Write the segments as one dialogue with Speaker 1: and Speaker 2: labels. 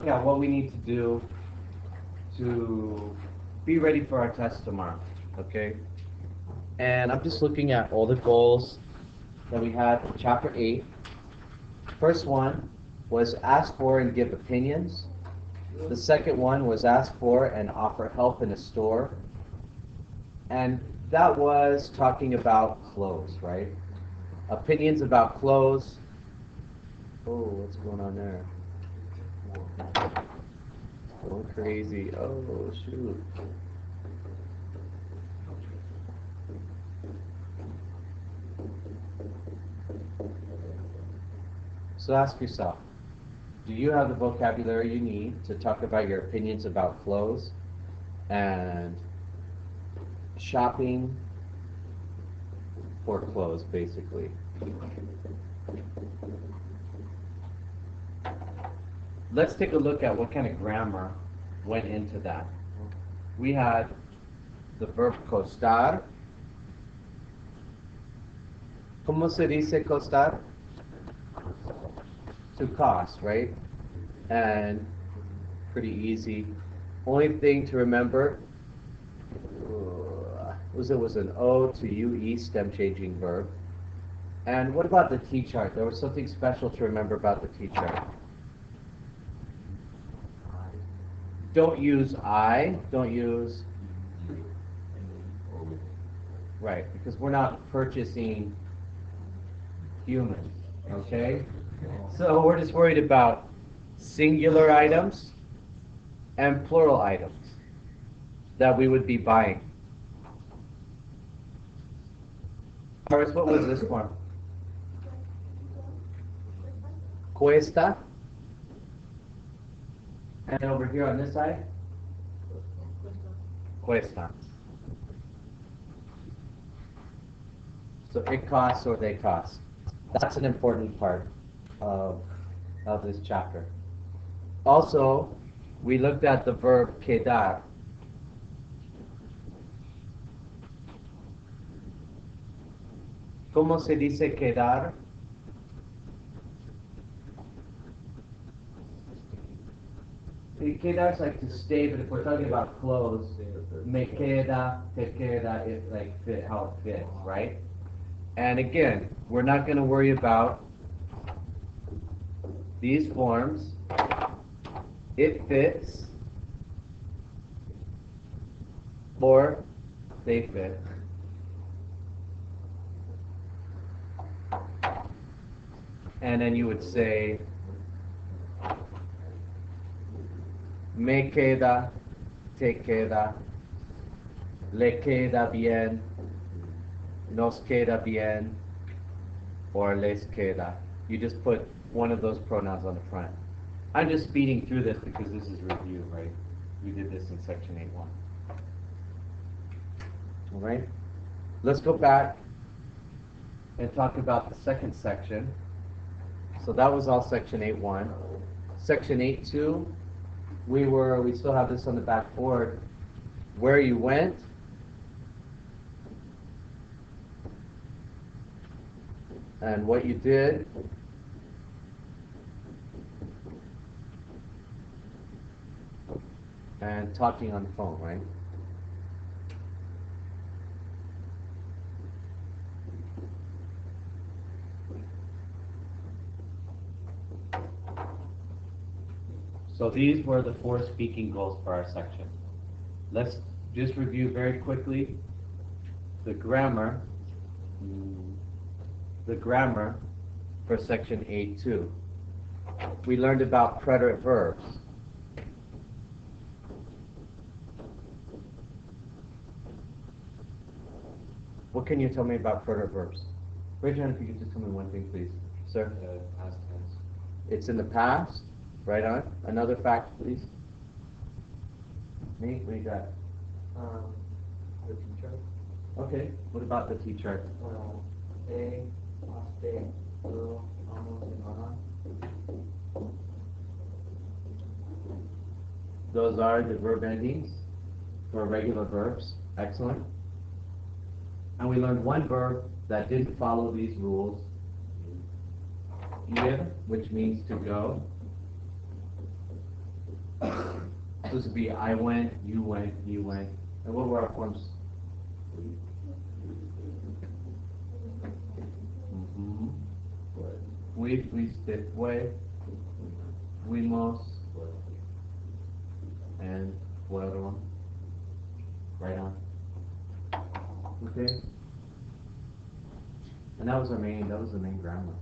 Speaker 1: Yeah, what we need to do to be ready for our test tomorrow. Okay? And I'm just looking at all the goals that we had for chapter 8. First one was ask for and give opinions. The second one was ask for and offer help in a store. And that was talking about clothes, right? Opinions about clothes. Oh, what's going on there? Going crazy. Oh, shoot. So ask yourself, do you have the vocabulary you need to talk about your opinions about clothes and shopping for clothes, basically? Let's take a look at what kind of grammar went into that. We had the verb costar. ¿Cómo se dice costar? To cost, right? And pretty easy. Only thing to remember was it was an O to UE stem changing verb. And what about the T-chart? There was something special to remember about the T-chart. Don't use I, don't use, right, because we're not purchasing humans, okay? So we're just worried about singular items and plural items that we would be buying. First, what was this one? Cuesta. And over here on this side? Cuesta. So it costs or they cost. That's an important part of this chapter. Also, we looked at the verb quedar. ¿Cómo se dice quedar? Quedar is like to stay, but if we're talking about clothes, me queda, te queda, it like fit how it fits, right? And again, we're not going to worry about these forms. It fits or they fit. And then you would say me queda, te queda, le queda bien, nos queda bien, or les queda. You just put one of those pronouns on the front. I'm just speeding through this because this is review, right? We did this in section 8.1. All right? Let's go back and talk about the second section. So that was all section 8.1. Section 8.2, we still have this on the back board. Where you went, and what you did, and talking on the phone, right? So these were the 4 speaking goals for our section. Let's just review very quickly the grammar for section 8.2. We learned about preterite verbs. What can you tell me about preterite verbs? Raise your hand if you could just tell me one thing, please. Sir?
Speaker 2: Past tense.
Speaker 1: It's in the past. Right on. Another fact, please. Nate, what do you got?
Speaker 2: The teacher.
Speaker 1: Okay. What about the T-chart?
Speaker 2: A, aste, lo, amo, semana.
Speaker 1: Those are the verb endings for regular verbs. Excellent. And we learned one verb that didn't follow these rules. Ir, which means to go. So this would be I went, you went, you went. And what were our forms? Mm-hmm. Fuiste, fue, fuimos, and fueron. Right on. Okay. And that was the main grammar.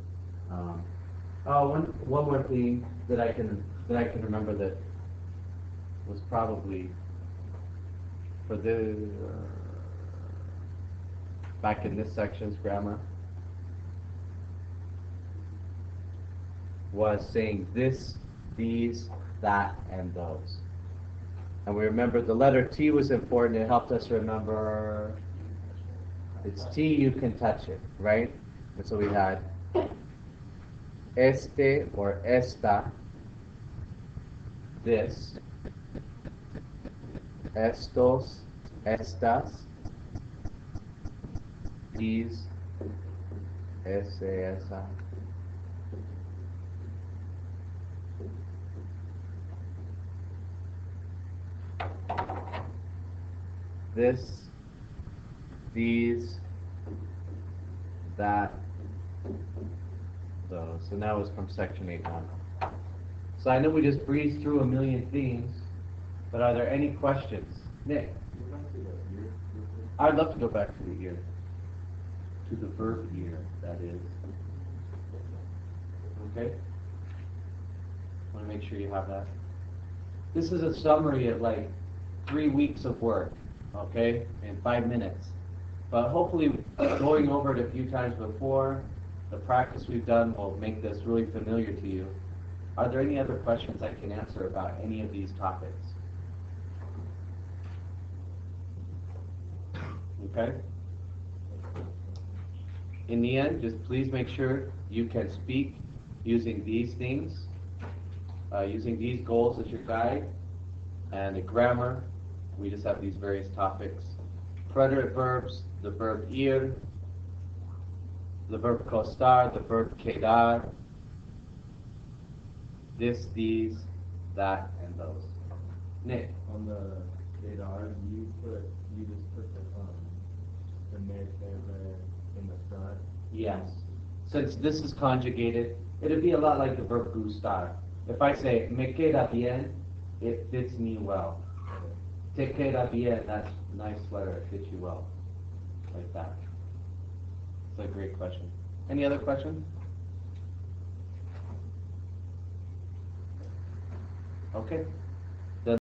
Speaker 1: One more thing that I can remember that was probably for the back in this section's grammar was saying this, these, that, and those. And we remember the letter T was important. It helped us remember it's T, you can touch it, right? And so we had este or esta, this, estos, estas, these, ese, esa. This, these, that, those. So now it's from section 8.1. So I know we just breezed through a million themes, but are there any questions? Nick? I'd love to go back to the year. To the verb year, that is. Okay? I want to make sure you have that. This is a summary of like 3 weeks of work, okay, in 5 minutes. But hopefully going over it a few times before, the practice we've done will make this really familiar to you. Are there any other questions I can answer about any of these topics? Okay? In the end, just please make sure you can speak using these things, using these goals as your guide, and the grammar. We just have these various topics. Preterite verbs, the verb ir, the verb costar, the verb quedar, this, these, that, and those. Nick?
Speaker 2: On the radar, you just put the mid there in the front.
Speaker 1: Yes. Since this is conjugated, it'd be a lot like the verb gustar. If I say me queda bien, it fits me well. Te queda bien, that's a nice sweater, it fits you well. Like that. It's a great question. Any other questions? Okay.